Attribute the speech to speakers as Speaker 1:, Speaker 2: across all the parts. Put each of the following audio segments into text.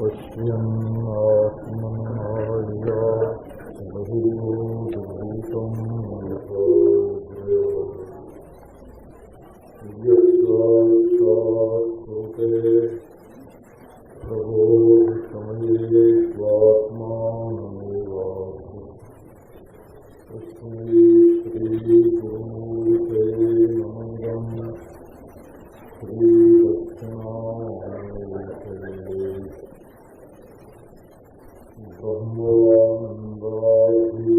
Speaker 1: पश्यन्नात्मन्नाया बहुभूतं यस्याक्षात्कृते प्रबोधसमये स्वात्मानमेवास्ति तस्मै श्रीगुरुमूर्ते नमः। श्रीदक्षिणामूर्तये ब्रह्मानन्दादि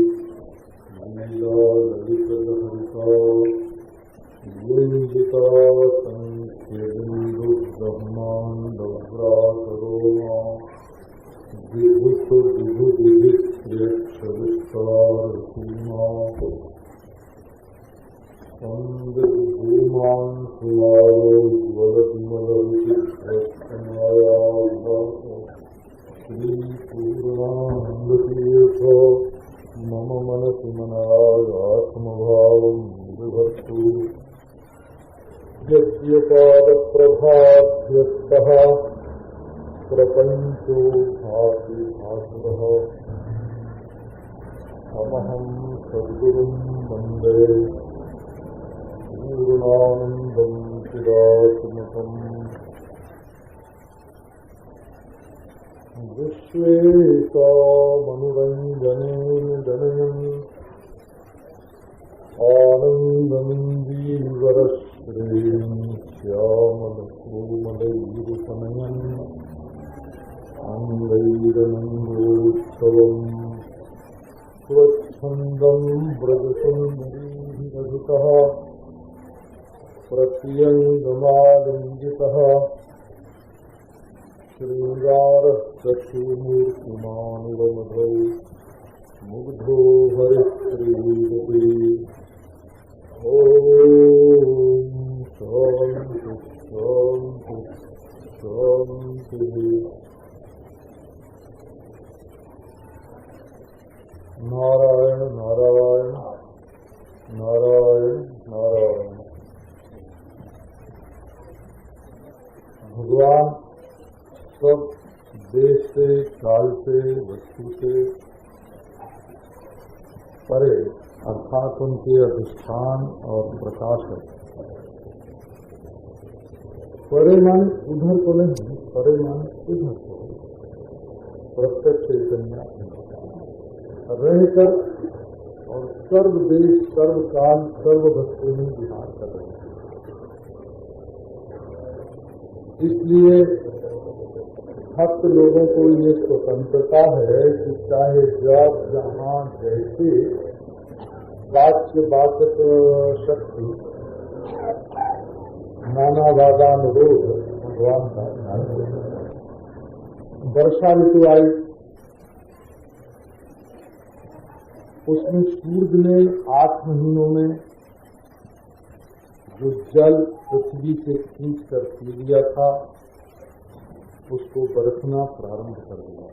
Speaker 1: लीलाललितदहरिता योजिता संख्यबिन्दुब्रह्माण्डव्रातरोमा विभुविभुविधिप्रियक्षविस्तारसीमा संविद्भूमान् सुमारोज्ज्वलविमलविचित्रस्तनयाभास श्रीपूर्णानन्दतीर्थ मम मनसि मनायात्मभावं विभर्तु यस्य पादप्रभाभ्यस्तः प्रपञ्चो भाति भासुरः तमहं सद्गुरुं वन्दे पूर्णानन्दं चिदात्मकम्। विश्वेतामनुरञ्जनेन जनयन् आनन्दमिन्दीवरश्रेणीं श्यामलकोमलैरुपनयन् अङ्गैरनन्दोत्सवम् स्वच्छन्दं व्रजसुन्दरीभिरधिकः प्रत्यङ्गमालिङ्गितः श्रृङ्गारः चक्षुमूर्तिमानुरमधौ मुग्धो हरिश्रीरपि। ॐ शान्ति शान्ति शान्तिः। नारायण नारायण नारायण नारायण। भगवान सब देश से, काल से, वस्तु से परे अर्थात उनके अधिष्ठान और प्रकाश है। परे मान उधर को नहीं, परे मान इधर को, प्रत्यक्ष चैतन्य रहकर और सर्व देश, सर्व काल, सर्व वस्तु में विहार कर रहे हैं। इसलिए भक्त लोगों को ये स्वतंत्रता है कि चाहे जब जहाँ जैसे वाच्य वाचक शक्ति नानावादानुरोध भगवान का ध्यान दें। वर्षा ऋतु आई, उसमें सूर्य ने 8 महीनों में जो जल पृथ्वी से खींच कर पी लिया था उसको बरसना प्रारंभ कर दिया।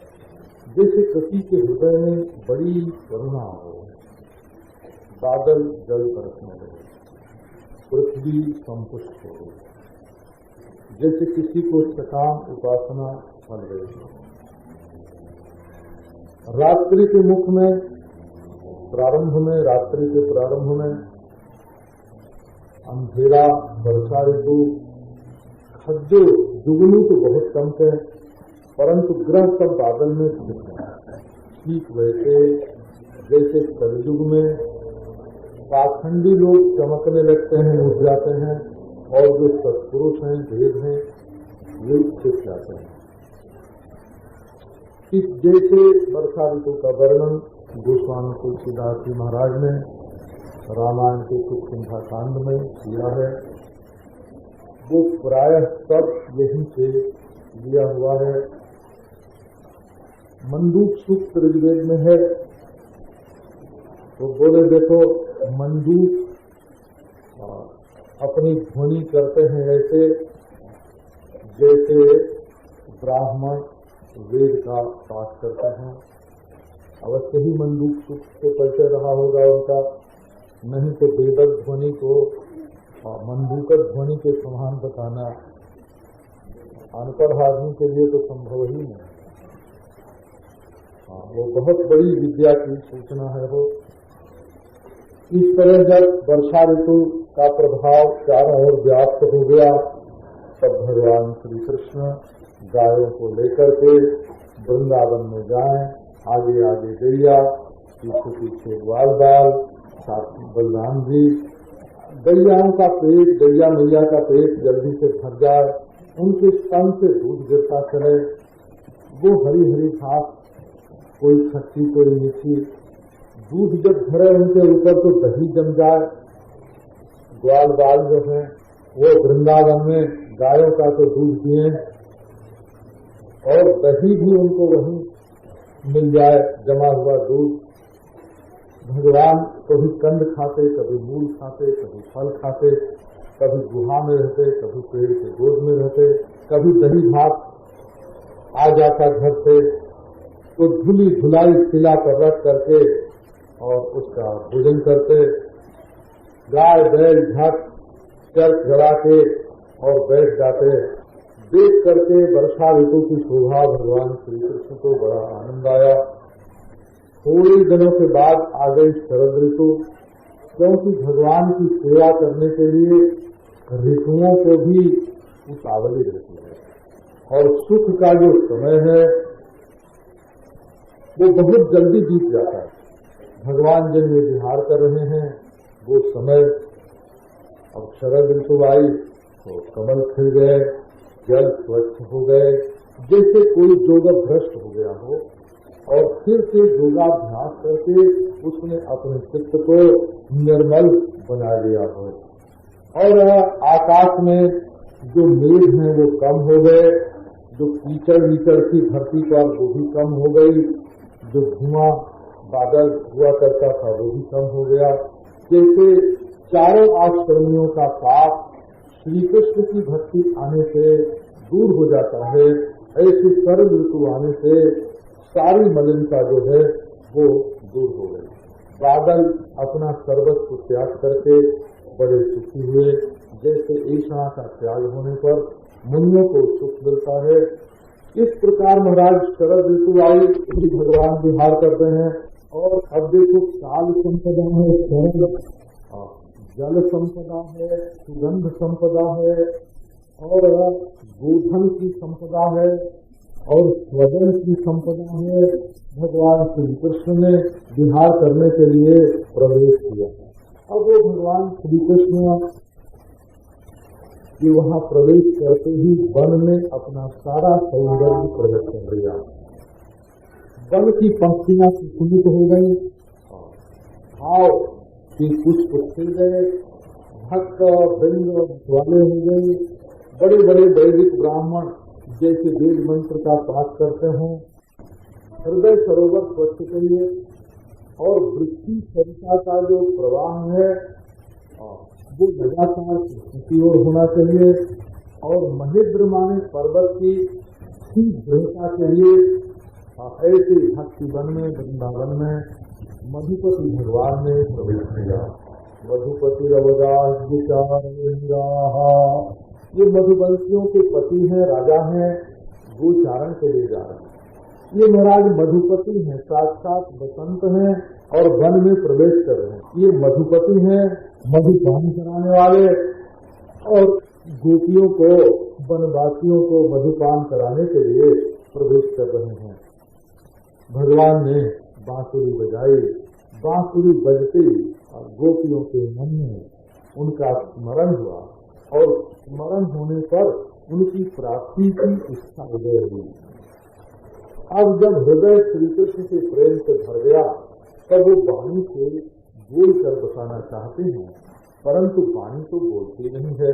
Speaker 1: जैसे किसी के हृदय में बड़ी करुणा हो, बादल जल बरसने लगे, पृथ्वी संपुष्ट हो गई। जैसे किसी को सकाम उपासना फल रही है। रात्रि के मुख में रात्रि के प्रारंभ में अंधेरा, वर्षा ऋतु, खड्डे जुगनू तो बहुत कम थे, परंतु ग्रह सब बादल में दिखते हैं। ठीक वैसे जैसे कलयुग में पाखंडी लोग चमकने लगते हैं, उठ जाते हैं, और जो सत्पुरुष हैं, वेद हैं, वे छिप जाते हैं। इस जैसे वर्षा ऋतु का वर्णन गोस्वामी तुलसीदास जी महाराज ने रामायण के किष्किंधा कांड में किया है। वो प्रायः सब यहीं से लिया हुआ है। मंडूक सूक्त ऋग्वेद में है, तो बोले देखो मंडूक अपनी ध्वनि करते हैं ऐसे जैसे ब्राह्मण वेद का पाठ करते हैं। अवश्य ही मंडूक सूक्त से परिचय रहा होगा उनका, नहीं तो वेदक ध्वनि को मंडूकक ध्वनि के समान बताना अनपढ़ आदमी के लिए तो संभव ही नहीं। वो बहुत बड़ी विद्या की सूचना है वो। इस तरह जब वर्षा ऋतु का प्रभाव चारों ओर व्याप्त हो गया, तब भगवान श्री कृष्ण गायों को लेकर के वृंदावन में जाएं, आगे आगे गैया, पीछे पीछे ग्वाल बाल, साथ बलराम जी। गैयाओं का पेट, गैया मैया का पेट जल्दी से भर जाए, उनके स्तन से दूध गिरता चले, वो हरी हरी घास, कोई खट्टी कोई मीठी, दूध जब भरे उनके ऊपर तो दही जम जाए। ग्वाल बाल जो है वो वृंदावन में गायों का तो दूध पिए और दही भी उनको वहीं मिल जाए, जमा हुआ दूध। भगवान कभी कंद खाते, कभी मूल खाते, कभी फल खाते, कभी गुहा में रहते, कभी पेड़ के गोद में रहते, कभी दही भात आ जाता घर से, तो धुली धुलाई खिला पर रख करके और उसका भोजन करते। गाय बैल झट चर्च जला के और बैठ जाते। देख करके वर्षा ऋतु की शोभा भगवान श्री कृष्ण को बड़ा आनंद आया। थोड़ी दिनों के बाद आ गई शरद ऋतु, क्योंकि भगवान की सेवा करने के लिए ऋतुओं को भी उतावली रहती है और सुख का जो समय है वो बहुत जल्दी बीत जाता है। भगवान जिन में विहार कर रहे हैं वो समय, अब शरद ऋतु आई तो कमल खिल गए, जल स्वच्छ हो गए, जैसे कोई जोग भ्रष्ट हो गया हो और फिर से योगाभ्यास करके उसने अपने चित्त को निर्मल बना लिया हो। और आकाश में जो मेघ हैं वो कम हो गए, जो कीचड़ वीचड़ की धरती पर वो भी कम हो गई, जो धुआं बादल हुआ करता था वो भी कम हो गया। जैसे चारों आश्रमियों का पाप श्री कृष्ण की भक्ति आने से दूर हो जाता है, ऐसी शरद ऋतु आने से सारी मलिनता जो है वो दूर हो गई। बादल अपना सर्वस्व त्याग करके बड़े सुखी हुए, जैसे ईशा का त्याग होने पर मुनियों को सुख मिलता है। इस प्रकार महाराज शरद ऋतु आई, भगवान विहार करते हैं। और अब देखो काल संपदा है, जल संपदा है, सुगंध संपदा है और गोधन की संपदा है और स्वजन की संपदा है। भगवान श्री कृष्ण ने विहार करने के लिए प्रवेश किया। अब वो भगवान श्री कृष्ण कि वहाँ प्रवेश करते ही वन में अपना सारा सौंदर्य प्रकट कर दिया। वन की पंक्तियां सुनित हो गई, भाव कि पुष्प खिल गए, भक्त वृंद वाले हो गए, बड़े बड़े वैदिक ब्राह्मण जैसे वेद मंत्र का पाठ करते हों, हृदय सरोवर स्वच्छ करिए और वृत्ति सरिता का जो प्रवाह है वो लगातार की ओर होना चाहिए। और महेंद्र माने पर्वत की दृढ़ता के लिए ऐसे भक्ति वन में, वृंदावन में मधुपति भगवान ने प्रवेश किया। मधुपति रवदास ये मधुवंशियों के पति हैं, राजा हैं, गोचारण के लिए जा रहे हैं। ये महाराज मधुपति हैं, साक्षात बसंत हैं और वन में प्रवेश कर रहे हैं। ये मधुपति हैं, मधुपान कराने वाले, और गोपियों को, वनवासियों को मधुपान कराने के लिए प्रवेश कर रहे हैं। भगवान ने बांसुरी बजाई, बांसुरी बजती और गोपियों के मन में उनका स्मरण हुआ और स्मरण होने पर उनकी प्राप्ति की इच्छा उदय हुई। अब जब हृदय श्री कृष्ण के प्रेम से भर गया तब वो वाणी से बोल कर बताना चाहते हैं, परंतु वाणी तो बोलती नहीं है।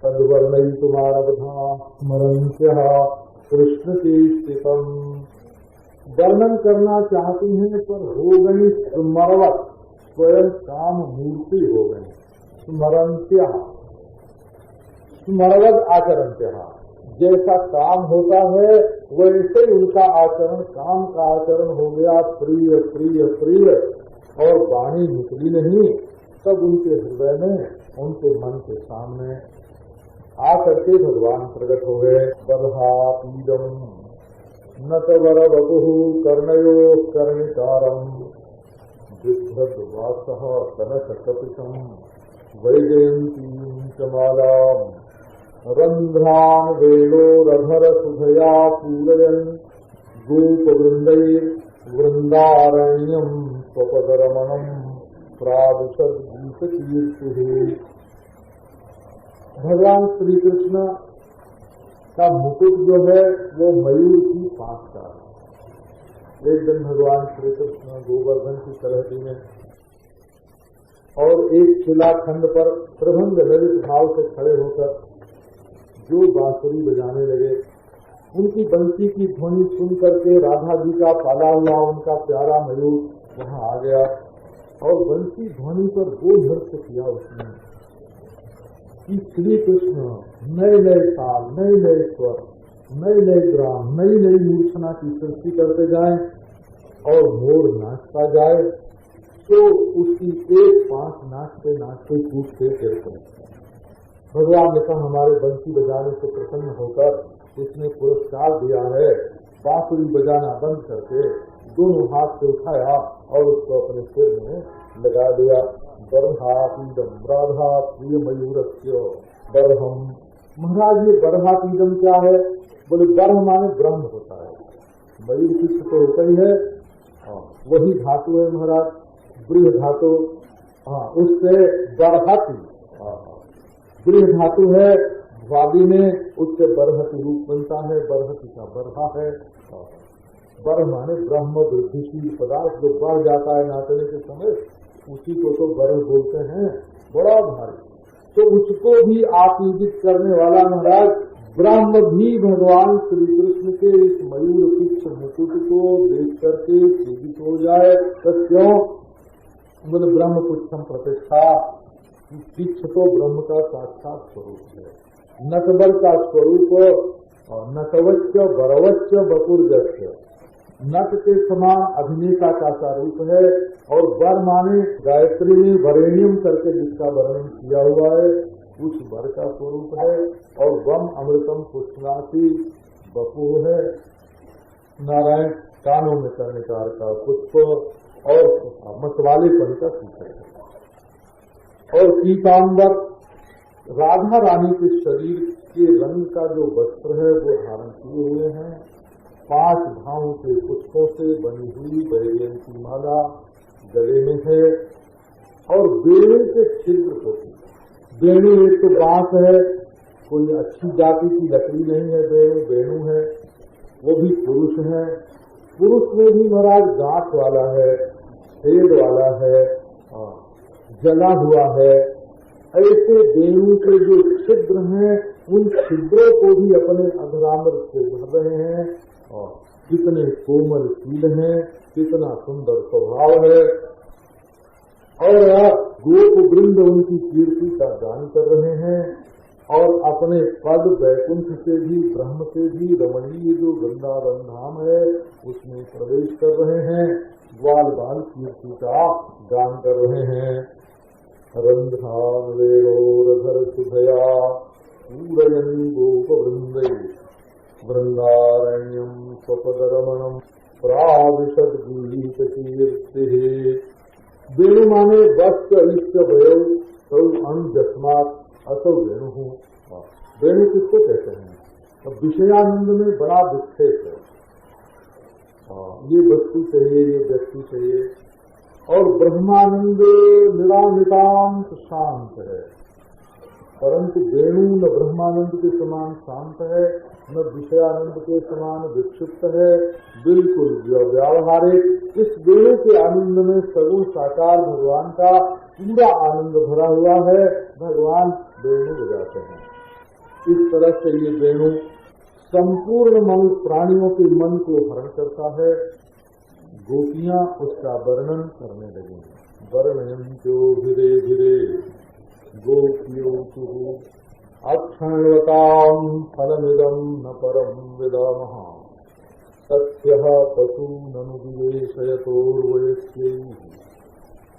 Speaker 1: तद्वर्णयि तुम्हारा बधा स्मरण कृष्ण के स्थितम, वर्णन करना चाहती हैं पर हो गई स्मरवत, स्वयं काम मूर्ति हो गई। स्मरणत्या, स्मरवत आचरणत्या, जैसा काम होता है वैसे उनका आचरण, काम का आचरण हो गया प्रिय प्रिय प्रिय, और वाणी निकली नहीं। तब उनके हृदय में, उनके मन के सामने आकर के भगवान प्रकट हो गए। बल्हा पीडम नटवरवपुः कर्णयोः कर्णिकारम् बिभ्रद्वासः कनककपिशम् वैजयन्तीम् च मालाम् रन्ध्रान् वेणोरधरसुधया पूरयन् गोपवृन्दैर्वृन्दारण्यम् स्वपदरमणम् प्रादिशद्गीतकीर्तिः। भगवान श्री कृष्ण का मुकुट जो है वो मयूर की पांख का है। एक दिन भगवान श्री कृष्ण गोवर्धन की तलहटी में और एक शिलाखंड पर प्रबंध ललित भाव से खड़े होकर जो बांसुरी बजाने लगे, उनकी बंसी की ध्वनि सुन करके राधा जी का पाला हुआ उनका प्यारा मयूर वहां आ गया और बंसी ध्वनि पर वो नृत्य किया उसने कि श्री कृष्ण नए नए ताल, नए नए स्वर, नए नए ग्राम, नई नई मूर्छना की सृष्टि करते जाएं और मोर नाचता जाए तो उसकी एक पांच नाचते नाचते टूटते गिरते। भगवान ने कहा हमारे बंसी बजाने से प्रसन्न होकर उसने पुरस्कार दिया है। बांसुरी बजाना बंद करके दोनों हाथ से उठाया और उसको अपने सिर में लगा दिया। बरहापीडम राधा प्रिय मयूरस्य बरहम। महाराज ये बरहापीडम क्या है? बोले बरह माने ब्रह्म होता है, मयूर की तो होता ही है, वही धातु है महाराज, गृह धातु। उससे बरहति गृह धातु है, वादी में उससे बरहति रूप बनता है, बरहति का बरहा है। बरह माने ब्रह्म वृद्धिशील पदार्थ जो बढ़ जाता है नाचने के समय, उसी को तो बरह बोलते हैं, बड़ा भारी। तो उसको भी आपूजित करने वाला महाराज ब्रह्म भी भगवान श्री कृष्ण के इस मयूर पिच्छ मुकुट को देख करके पूजित हो जाए तो क्यों? बोले ब्रह्म पुच्छम प्रतिष्ठा। पिच्छ तो ब्रह्म का साक्षात स्वरूप है। नटवर का स्वरूप और नटवच्च बरवच्च बपुर्जस्य, नट के समान अभिनेता का स्वरूप है और वर माने गायत्री में वरेण्यम करके जिसका वर्णन किया हुआ है उस वर का स्वरूप है। और वम अमृतम पुष्णासी बपू है, नारायण कानों में कर्णिकार का पुष्प और मतवालेपन का सूत्र है। और पीताम्बर राधा रानी के शरीर के रंग का जो वस्त्र है वो धारण किए हुए हैं। 5 भावों के पुष्पों से बनी हुई वैजयंती माला गले में है और बेड़े के छिद्र होती है। बेणु एक तो बांस है, कोई अच्छी जाति की लकड़ी नहीं है, बेणु है, वो भी पुरुष है। पुरुष में भी महाराज गांठ वाला है, छेद वाला है, जला हुआ है। ऐसे बेणु के जो छिद्र हैं उन छिद्रों को भी अपने अधरामृत से भर रहे हैं। और कितने कोमल शील हैं, कितना सुंदर स्वभाव है। और गोप वृंद उनकी कीर्ति का गान कर रहे हैं और अपने पद वैकुंठ से भी ब्रह्म से भी रमणीय जो वृंदावन धाम है उसमें प्रवेश कर रहे हैं, ग्वाल बाल कीर्ति का गान कर रहे हैं। रंध्रान वेणोरधर सुधया पूरयन् गोप वृंदै वृंदारण्यम स्वपदरमणम प्राविशद गीत कीर्तिः। वेणु माने वस्त्र इष्ट वयो सौ अणुजस्मात् असौ वेणु। वेणु किसको कहते हैं? अब विषयानंद में बड़ा विक्षेप है। ये वस्तु चाहिए, ये व्यक्ति चाहिए। और ब्रह्मानंद निरामितांत शांत है, परंतु वेणु न ब्रह्मानंद के समान शांत है न विषयानंद के समान विक्षिप्त है, बिल्कुल व्यावहारिक। इस वेणु के आनंद में सगुण साकार भगवान का पूरा आनंद भरा हुआ है। भगवान वेणु बजाते हैं। इस तरह से ये वेणु संपूर्ण मन प्राणियों के मन को हरण करता है। गोपियां उसका वर्णन करने लगी। वर्णयन्त्यो धीरे धीरे गोपियों अक्षणवतां फलमिदं न परं विदामः सत्यः पशूननु विवेशयतोर्वयस्यैः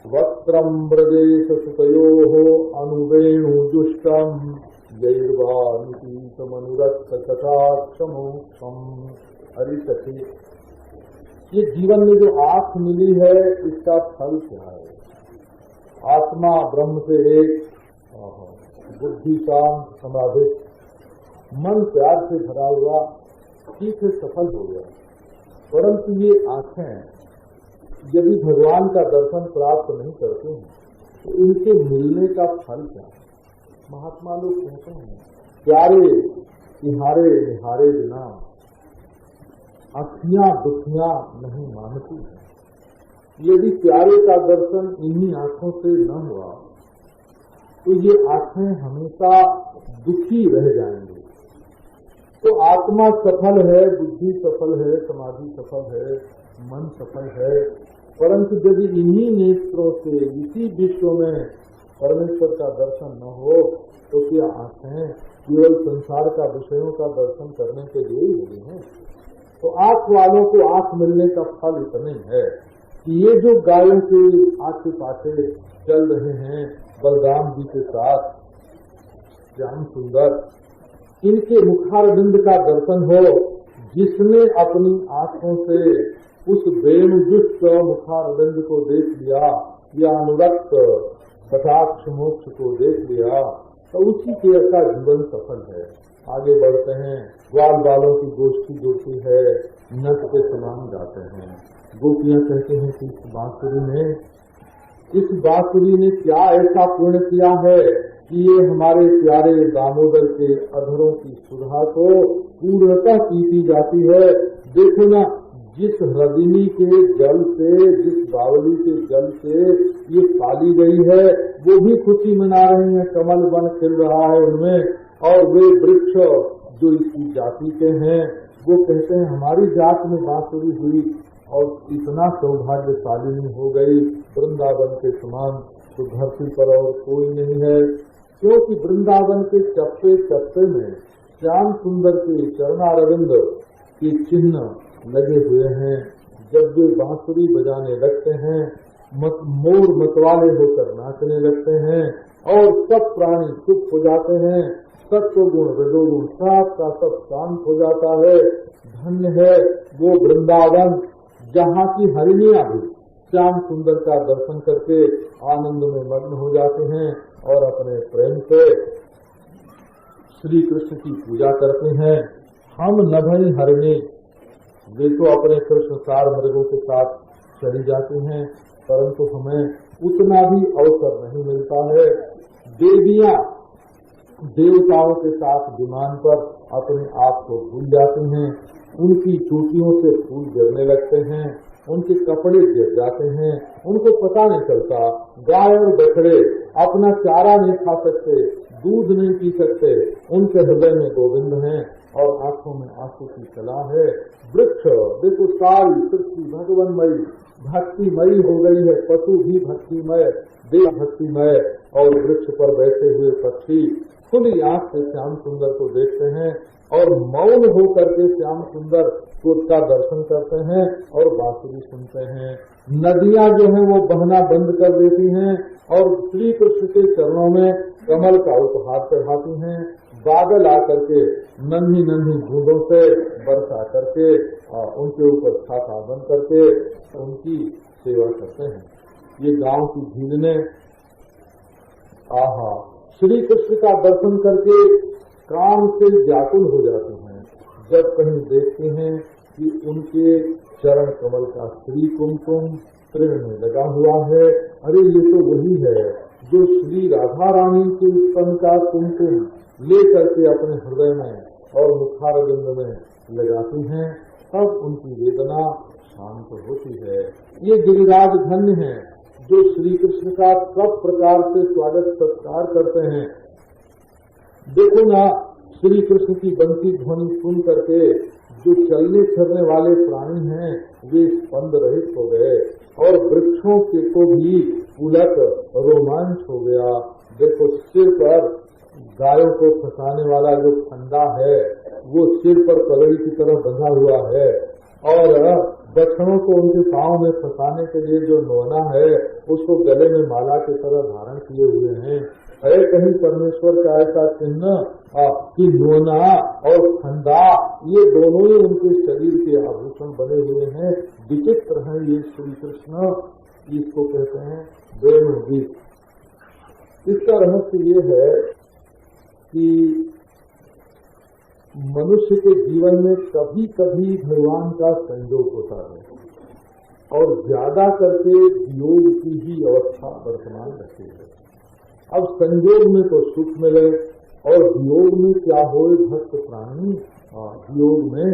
Speaker 1: वक्त्रं व्रजेश सुतयोः अनुवेणुजुष्टं यैर्वानितीतमनुरक्तकटाक्षमोक्षम् अरे सखी, ये जीवन में जो आँख मिली है इसका फल क्या है? आत्मा ब्रह्म से एक, बुद्धि शांत समाधित, मन प्यार से भरा हुआ, ठीक से सफल हो गया। परंतु ये आँखें यदि भगवान का दर्शन प्राप्त नहीं करते हैं तो इनके मिलने का फल क्या है? महात्मा लोग कहते हैं, प्यारे तिहारे निहारे बिना आँखियां दुखियां नहीं मानती है। यदि प्यारे का दर्शन इन्हीं आँखों से न हुआ तो ये आँखें हमेशा दुखी रह जाएंगी। तो आत्मा सफल है, बुद्धि सफल है, समाधि सफल है, मन सफल है, परंतु यदि इन्हीं नेत्रों से इसी विश्व में परमेश्वर का दर्शन न हो तो क्या आँखें केवल संसार का विषयों का दर्शन करने के लिए ही मिली हैं? तो आँख वालों को आँख मिलने का फल इतने है कि ये जो गायों के आगे पाछे चल रहे हैं बलराम जी के साथ, श्याम सुंदर, इनके मुखारविंद का दर्शन हो। जिसने अपनी आँखों से उस वेणुजुष्ट मुखारविंद को देख लिया या अनुरक्त कटाक्ष मोक्ष को देख लिया तो उसी के का जीवन सफल है। आगे बढ़ते हैं, ग्वाल बालों की गोष्ठी जोड़ती है, नट के समान जाते हैं। गोपियां कहते हैं कि इस बांसुरी ने क्या ऐसा पुण्य किया है कि ये हमारे प्यारे दामोदर के अधरों की सुधा को पूर्णतः पीती जाती है। देखो ना, जिस हृदयनी के जल से, जिस बावली के जल से ये पाली गई है वो भी खुशी मना रही है, कमल बन खिल रहा है उनमें, और वे वृक्ष जो इसकी जाति के हैं वो कहते हैं हमारी जात में बांसुरी हुई और इतना सौभाग्यशालिनी हो गई वृंदावन के समान तो धरती पर और कोई नहीं है। क्योंकि वृंदावन के चप्पे चप्पे में श्याम सुंदर के चरणारविंद के चिन्ह लगे हुए हैं। जब वे बांसुरी बजाने लगते हैं, मोर मतवाले होकर नाचने लगते हैं और सब प्राणी चुप हो जाते हैं, सत्व गुण रजोगुण सब का सब शांत हो जाता है। धन्य है वो वृंदावन जहाँ की हरिणियां भी श्याम सुंदर का दर्शन करके आनंद में मग्न हो जाते हैं और अपने प्रेम से श्री कृष्ण की पूजा करते हैं। हम न भई हरिणी, वे तो अपने कृष्ण सार मृगों के साथ चली जाती हैं, परंतु हमें उतना भी अवसर नहीं मिलता है। देवियां देवताओं के साथ विमान पर अपने आप को भूल जाती हैं, उनकी चोटियों से फूल गिरने लगते हैं, उनके कपड़े गिर जाते हैं, उनको पता नहीं चलता। गाय और बछड़े अपना चारा नहीं खा सकते, दूध नहीं पी सकते, उनके हृदय में गोविंद हैं और आंखों में आंसू की कला है। वृक्ष देखो, सारी सृष्टि भगवानमयी भक्तिमयी हो गई है, पशु भी भक्तिमय, देव भक्तिमय, और वृक्ष पर बैठे हुए पक्षी खुली आंख से श्याम सुंदर को देखते हैं और मौन होकर के श्याम सुंदर को का दर्शन करते हैं और बांसुरी सुनते हैं। नदियां जो हैं वो बहना बंद कर देती हैं और श्री कृष्ण के चरणों में कमल का उपहार चढ़ाती हैं। बादल आकर के नन्ही नन्ही बूंदों से बरसा करके उनके ऊपर छाता बंद करके उनकी सेवा करते हैं। ये गांव की झीलें आहा श्री कृष्ण का दर्शन करके काम से व्याकुल हो जाते हैं। जब कहीं देखते हैं कि उनके चरण कमल का श्री कुमकुम तृण में लगा हुआ है, अरे ये तो वही है जो श्री राधा रानी के स्तन का कुमकुम लेकर के अपने हृदय में और मुखारविंद में लगाती हैं, तब उनकी वेदना शांत होती है। ये गिरिराज धन्य है जो श्री कृष्ण का सब प्रकार से स्वागत सत्कार करते हैं। देखो ना, श्री कृष्ण की बंसी ध्वनि सुन करके जो चलने फिरने वाले प्राणी हैं वे स्पंद रहित हो गए और वृक्षों के को भी पुलक रोमांच हो गया। देखो, सिर पर गायों को फंसाने वाला जो फंदा है वो सिर पर पगड़ी की तरह बंधा हुआ है और बछड़ों को उनके पांव में फंसाने के लिए जो नोना है उसको गले में माला की तरह धारण किए हुए हैं। है कहीं परमेश्वर का ऐसा चिन्ह कि नोना और खंडा ये दोनों ही उनके शरीर के आभूषण बने हुए हैं। विचित्र हैं ये श्री कृष्ण, इसको कहते हैं वेणुगीत। इसका रहस्य ये है कि मनुष्य के जीवन में कभी कभी भगवान का संयोग होता है और ज्यादा करके वियोग की ही अवस्था वर्तमान रहती है। अब संयोग में तो सुख मिले और वियोग में क्या हो भक्त प्राणी वियोग में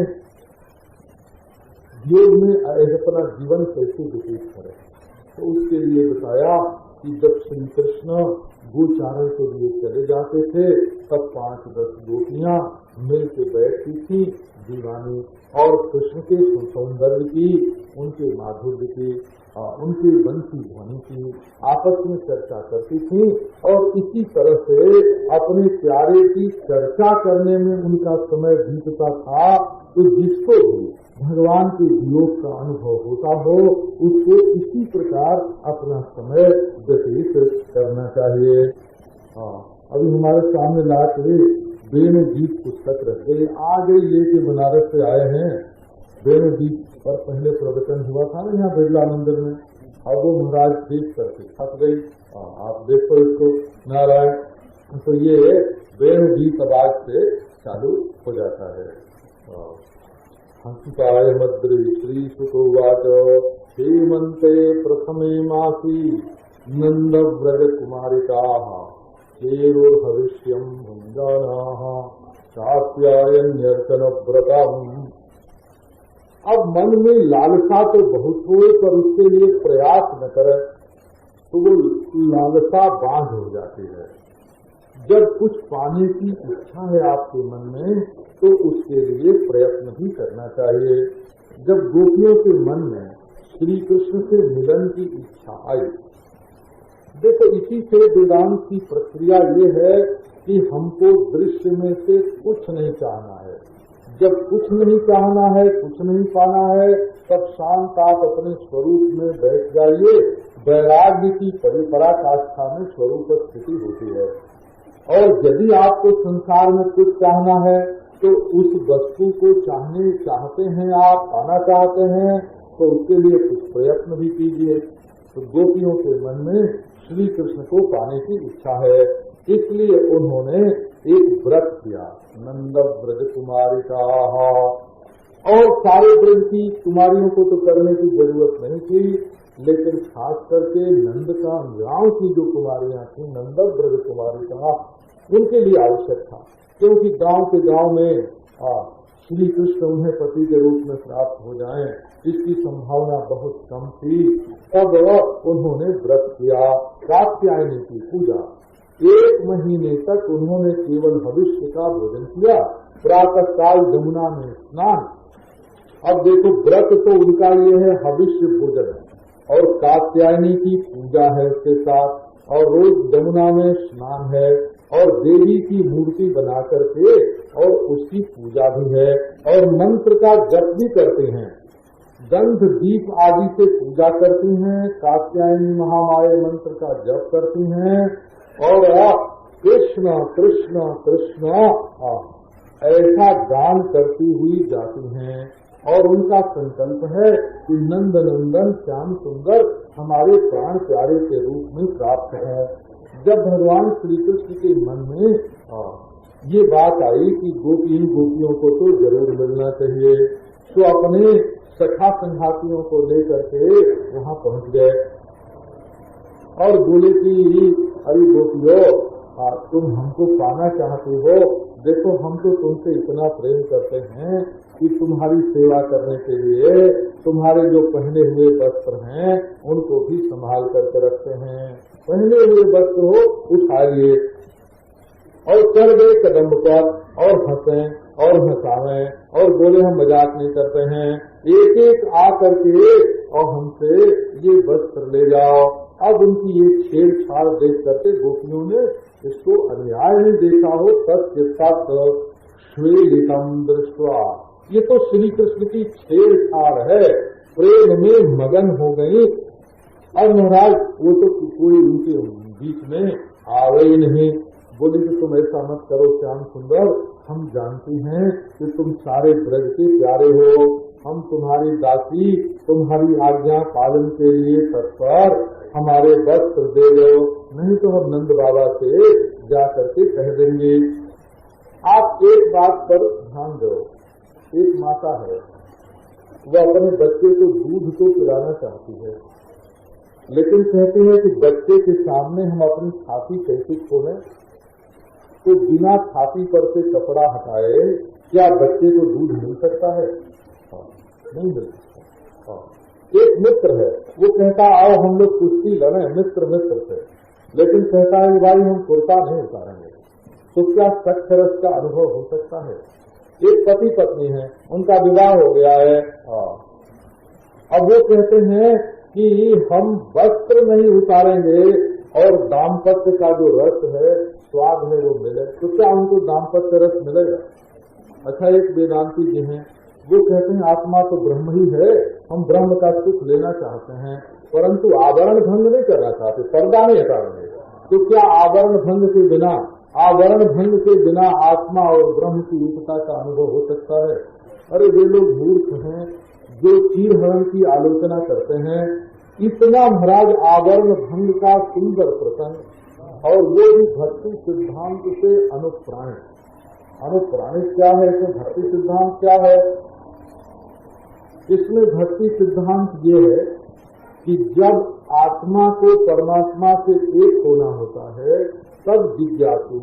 Speaker 1: अपना जीवन कैसे व्यतीत करे। तो उसके लिए बताया कि जब श्री कृष्ण गोचारण के लिए चले जाते थे तब 5-10 गोपियां मिल के बैठती थी दीवानी, और कृष्ण के सौंदर्य की, उनके माधुर्य की, उनकी बंसी ध्वनि की आपस में चर्चा करती थी। और इसी तरह से अपने प्यारे की चर्चा करने में उनका समय बीतता था। तो जिसको भी भगवान के वियोग का अनुभव होता हो उसको इसी प्रकार अपना समय व्यतीत करना चाहिए। अभी हमारे सामने ला के वेणुगीत पुस्तक रख गई, आगे लेके बनारस से आए हैं। वेणुगीत पर पहले प्रवचन हुआ था ना यहाँ बिरला मंदिर में, अब वो महाराज देख करके थक गई। आप देखो इसको नारायण। तो ये वेणुगीत आवाज से चालू हो जाता है। हंसिताय मद्री श्री सुतोवाच हेमंते प्रथमे मासी नंद व्रज कुमारिका हेरुर्भविष्यं भुञ्जानाः शास्यायन्यर्चन व्रतम्। अब मन में लालसा तो बहुत हो पर उसके लिए प्रयास न करे तो वो लालसा बांध हो जाती है। जब कुछ पाने की इच्छा है आपके मन में तो उसके लिए प्रयत्न भी करना चाहिए। जब गोपियों के मन में श्री कृष्ण से मिलन की इच्छा आई, देखो इसी से वेदांत की प्रक्रिया ये है कि हमको दृश्य में से कुछ नहीं चाहना है। जब कुछ नहीं चाहना है, कुछ नहीं पाना है, तब शांत आप अपने स्वरूप में बैठ जाइए। वैराग्य की पराकाष्ठा में स्वरूप स्थिति होती है। और यदि आपको संसार में कुछ चाहना है तो उस वस्तु को चाहते हैं आप, पाना चाहते हैं, तो उसके लिए कुछ प्रयत्न भी कीजिए। तो गोपियों के मन में श्री कृष्ण को पाने की इच्छा है, इसलिए उन्होंने एक व्रत किया, नंद व्रज कुमारिका। और सारे व्रज की कुमारियों को तो करने की जरूरत नहीं थी, लेकिन खास करके नंद का गांव की जो कुमारियां थी, नंद व्रज कुमारिका, उनके लिए आवश्यक था। क्योंकि गांव के गांव में श्री कृष्ण उन्हें पति के रूप में प्राप्त हो जाएं, इसकी संभावना बहुत कम थी। तब उन्होंने व्रत किया, कात्यायनी की पूजा। 1 महीने तक उन्होंने केवल भविष्य का भोजन किया, प्रातः काल यमुना में स्नान। अब देखो व्रत तो उनका ये है भविष्य भोजन, और कात्यायनी की पूजा है उसके साथ, और रोज यमुना में स्नान है, और देवी की मूर्ति बना करके और उसकी पूजा भी है, और मंत्र का जप भी करते हैं, गंध दीप आदि से पूजा करती हैं, कात्यायनी महामाया मंत्र का जप करती हैं, और कृष्ण कृष्ण कृष्ण ऐसा गान करती हुई जाती हैं। और उनका संकल्प है कि नंद नंदन श्याम सुंदर हमारे प्राण प्यारे के रूप में प्राप्त है। जब भगवान श्री कृष्ण के मन में ये बात आई कि गोपियों को तो जरूर मिलना चाहिए, तो अपने सखा संघातियों को लेकर के वहाँ पहुँच गए और बोले कि अरे गोपियों, तुम हमको पाना चाहते हो, देखो हम तो तुमसे इतना प्रेम करते हैं कि तुम्हारी सेवा करने के लिए तुम्हारे जो पहने हुए वस्त्र हैं उनको भी संभाल करके रखते हैं। पहने हुए वस्त्र हो उठाइए, और चढ़ गए कदम पर और हंसें और हंसावें और बोले हम मजाक नहीं करते हैं, एक एक आ करके और हमसे ये वस्त्र ले जाओ। अब उनकी ये छेड़छाड़ देख करके गोपियों ने इसको अन्याय नहीं देखा हो, सत्य सत श्वेलितम दृष्टवा, ये तो श्री कृष्ण की छेड़छाड़ है, प्रेम में मगन हो गई। अब महाराज वो तो कोई उनके बीच में आवे ही नहीं। बोली कि तुम ऐसा मत करो श्याम सुंदर, हम जानती हैं कि तुम सारे ब्रज के प्यारे हो, हम तुम्हारी दासी, तुम्हारी आज्ञा पालन के लिए तत्पर, हमारे वस्त्र दे दो, नहीं तो हम नंद बाबा से जा करके कह देंगे। आप एक बात पर ध्यान दो, एक माता है, वह अपने बच्चे को दूध तो पिलाना चाहती है, लेकिन कहती है कि बच्चे के सामने हम अपनी छाती कैसे खोलें, तो बिना छाती पर से कपड़ा हटाए क्या बच्चे को दूध मिल सकता है? नहीं मिल सकता। एक मित्र है, वो कहता आओ हम लोग कुश्ती लड़े, मित्र से, लेकिन कहता है कि भाई हम कुर्ता नहीं उतारेंगे, तो क्या सख्त का अनुभव हो सकता है? एक पति पत्नी है, उनका विवाह हो गया है, अब वो कहते हैं कि हम वस्त्र नहीं उतारेंगे और दाम्पत्य का जो रस है, स्वाद है, वो मिले, तो क्या उनको दाम्पत्य रस मिलेगा? अच्छा, एक वेदांती जी हैं, वो कहते हैं आत्मा तो ब्रह्म ही है, हम ब्रह्म का सुख लेना चाहते हैं, परंतु आवरण भंग नहीं करना चाहते, पर्दा नहीं हटाएंगे। तो क्या आवरण भंग के बिना आत्मा और ब्रह्म की एकता का अनुभव हो सकता है? अरे वे लोग मूर्ख हैं जो चीरहरण की आलोचना करते हैं। इतना महाराज आवरण भंग का सुंदर प्रसंग, और वो भी भक्ति सिद्धांत से अनुप्राणित। अनुप्राणित क्या है? इसमें भक्ति सिद्धांत क्या है? इसमें भक्ति सिद्धांत ये है कि जब आत्मा को परमात्मा से एक होना होता है, तब जिज्ञासु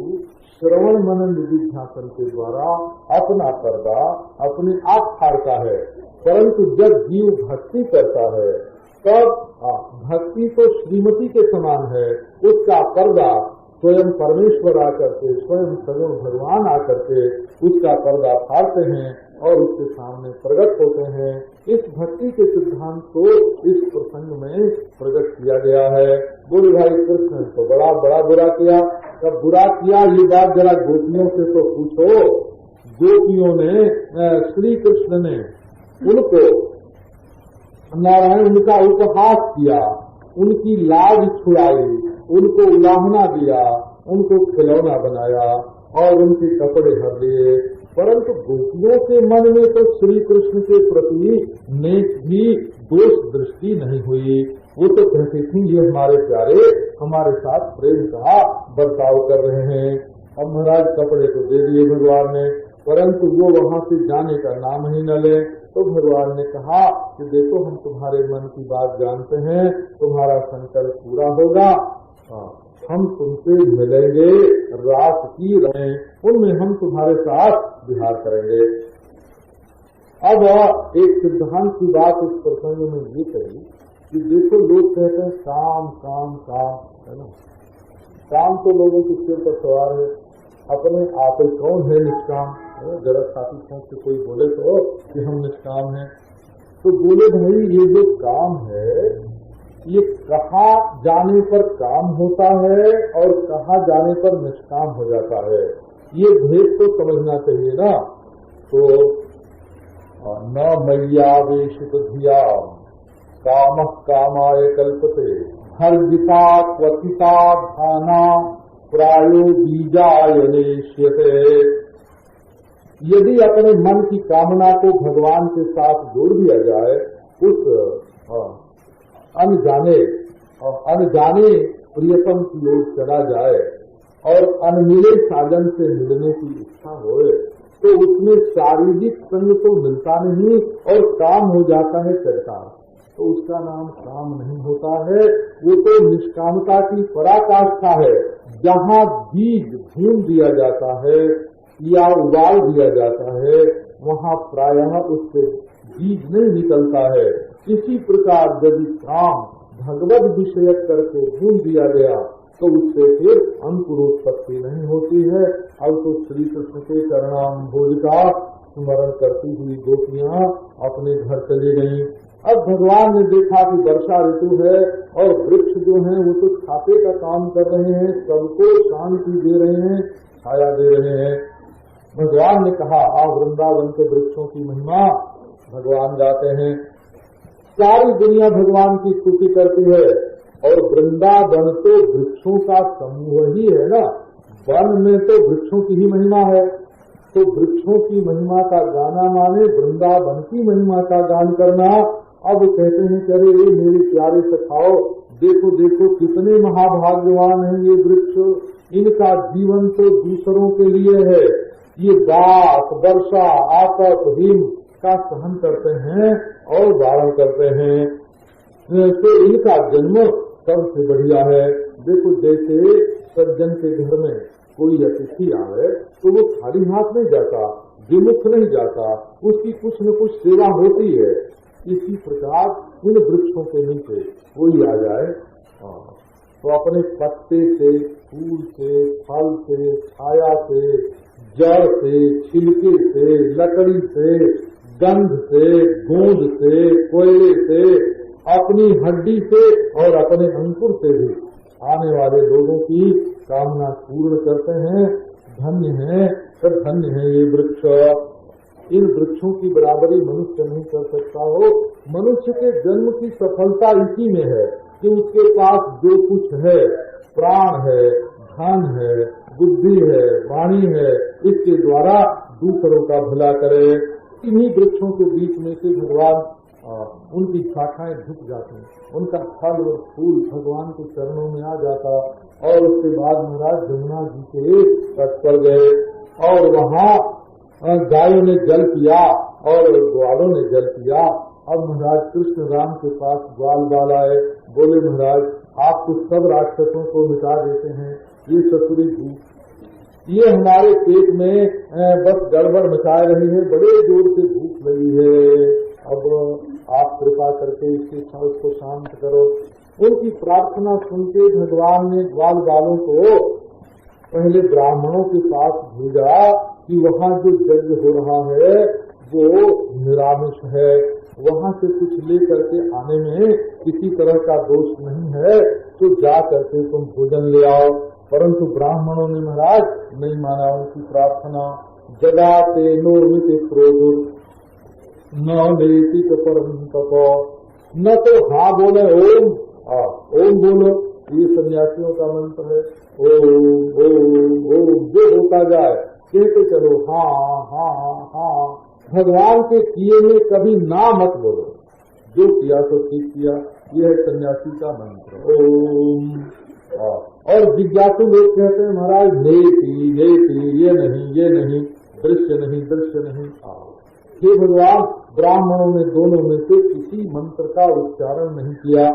Speaker 1: श्रवण मनन निधिध्यासन के द्वारा अपना पर्दा अपने आप फाड़ता है। परंतु जब जीव भक्ति करता है, तब भक्ति तो श्रीमती के समान है, उसका पर्दा स्वयं परमेश्वर आकर के, स्वयं सगुण भगवान आकर के उसका पर्दा फाड़ते हैं और उसके सामने प्रकट होते हैं। इस भक्ति के सिद्धांत को इस प्रसंग में प्रकट किया गया है। बोले भाई कृष्ण तो बड़ा बुरा किया, कब बुरा किया ये बात जरा गोपियों से तो पूछो। गोपियों ने, श्री कृष्ण ने उनको नारायण उनका उपहास किया, उनकी लाज छुड़ाई, उनको उलाहना दिया, उनको खिलौना बनाया और उनके कपड़े हर लिए, परंतु गोपियों के मन में तो श्री कृष्ण के प्रति नेक भी दोष दृष्टि नहीं हुई। वो तो कहती थी ये हमारे प्यारे हमारे साथ प्रेम का बर्ताव कर रहे हैं। अब महाराज कपड़े तो दे दिए भगवान ने, परंतु वो वहाँ से जाने का नाम ही न ले। तो भगवान ने कहा कि देखो हम तुम्हारे मन की बात जानते हैं, तुम्हारा संकल्प पूरा होगा, हम तुमसे मिलेंगे, रात की रहें उनमें हम तुम्हारे साथ विहार करेंगे। अब एक सिद्धांत की बात इस प्रसंग में ये कही कि देखो लोग कहते हैं काम काम काम, है ना, काम तो लोगों के सिर पर सवार है, अपने आप ही कौन है निष्काम? जरा साथी सोच से कोई बोले तो कि हम निष्काम हैं, तो बोले भाई ये जो काम है ये कहाँ जाने पर काम होता है और कहाँ जाने पर निष्काम हो जाता है, ये भेद तो समझना चाहिए ना। तो न मय्यावेशित धिया कामः कामाय कल्पते हर्जिता क्वथिता धाना प्रायो बीजायनेष्यते। यदि अपने मन की कामना को भगवान के साथ जोड़ दिया जाए, उस अनजाने प्रियतम की ओर चला जाए और अनमिले साजन से मिलने की इच्छा होए, तो उसमें शारीरिक संग तो मिलता नहीं और काम हो जाता है चरता, तो उसका नाम काम नहीं होता है। वो तो निष्कामता की पराकाष्ठा है, जहाँ बीज भून दिया जाता है या उबाल दिया जाता है, वहाँ प्रायः उससे बीज नहीं निकलता है। इसी प्रकार यदि काम भगवत विषय करके भून दिया गया तो उससे फिर अंकुरोत्पत्ति नहीं होती है। अब तो श्री कृष्ण के चरणाम्भोज का स्मरण करती हुई गोपियाँ अपने घर चली गईं। अब भगवान ने देखा कि वर्षा ऋतु है और वृक्ष जो हैं वो तो छाते का काम कर रहे हैं, सबको शांति दे रहे हैं, छाया दे रहे हैं। भगवान ने कहा वृंदावन के वृक्षों की महिमा भगवान गाते हैं, सारी दुनिया भगवान की स्तुति करती है, और वृंदावन तो वृक्षों का समूह ही है ना, वन में तो वृक्षों की ही महिमा है। तो वृक्षों की महिमा का गाना माने वृंदावन की महिमा का गान करना। अब कहते हैं कि अरे मेरे प्यारे सखाओ, देखो देखो कितने महाभाग्यवान हैं ये वृक्ष, इनका जीवन तो दूसरों के लिए है। ये बात वर्षा आपत हिम का सहन करते हैं और वारण करते हैं, तो इनका जन्म सबसे बढ़िया है। देखो जैसे सज्जन के घर में कोई अतिथि आवे तो वो खाली हाथ नहीं जाता, विमुख नहीं जाता, उसकी कुछ न कुछ सेवा होती है। इसी प्रकार इन वृक्षों के नीचे कोई आ जाए तो अपने पत्ते से, फूल से, फल से, छाया से, जड़ से, छिलके से, लकड़ी से, गंध से, गोंद से, कोयले से, अपनी हड्डी से और अपने अंकुर से भी आने वाले लोगों की कामना पूर्ण करते हैं। धन्य है, सब धन्य है ये वृक्ष। इन वृक्षों की बराबरी मनुष्य नहीं कर सकता हो। मनुष्य के जन्म की सफलता इसी में है कि उसके पास जो कुछ है, प्राण है, धन है, बुद्धि है, वाणी है, इसके द्वारा दूसरों का भला करे। इन्हीं वृक्षों के बीच में से भगवान उनकी शाखाएं झुक जाती हैं, उनका फल और फूल भगवान के चरणों में आ जाता। और उसके बाद महाराज जमुना जी के तट पर गए और वहाँ गायों ने जल पिया और ग्वालों ने जल पिया। अब महाराज कृष्ण राम के पास ग्वाल बाल आए, बोले महाराज आप तो सब राक्षसों को मिटा देते हैं, ये ससुरी भूख, ये हमारे पेट में बस गड़बड़ मचा रही है, बड़े जोर से भूख लगी है, अब आप कृपा करके इसके साथ को शांत करो। उनकी प्रार्थना सुनके भगवान ने ग्वाल बालों को पहले ब्राह्मणों के पास भेजा कि वहाँ जो यज्ञ हो रहा है वो निरामिष है, वहाँ से कुछ ले करके आने में किसी तरह का दोष नहीं है, तो जा करके तुम भोजन ले आओ। परंतु ब्राह्मणों ने महाराज नहीं माना उनकी प्रार्थना। जगाते नोर्मित क्रोध न लेती परम तपो, न तो हाँ बोले ओम, ओम बोलो, ये सन्यासियों का मंत्र है, ओम ओम ओम, जो होता जाए कहते चलो हाँ हाँ हाँ। भगवान के किए में कभी ना मत बोलो, जो किया तो ठीक किया, ये है सन्यासी का मंत्र ओम। और जिज्ञासु लोग कहते हैं महाराज नेति ये नहीं, दृश्य नहीं। हे भगवान, ब्राह्मणों ने दोनों में से किसी मंत्र का उच्चारण नहीं किया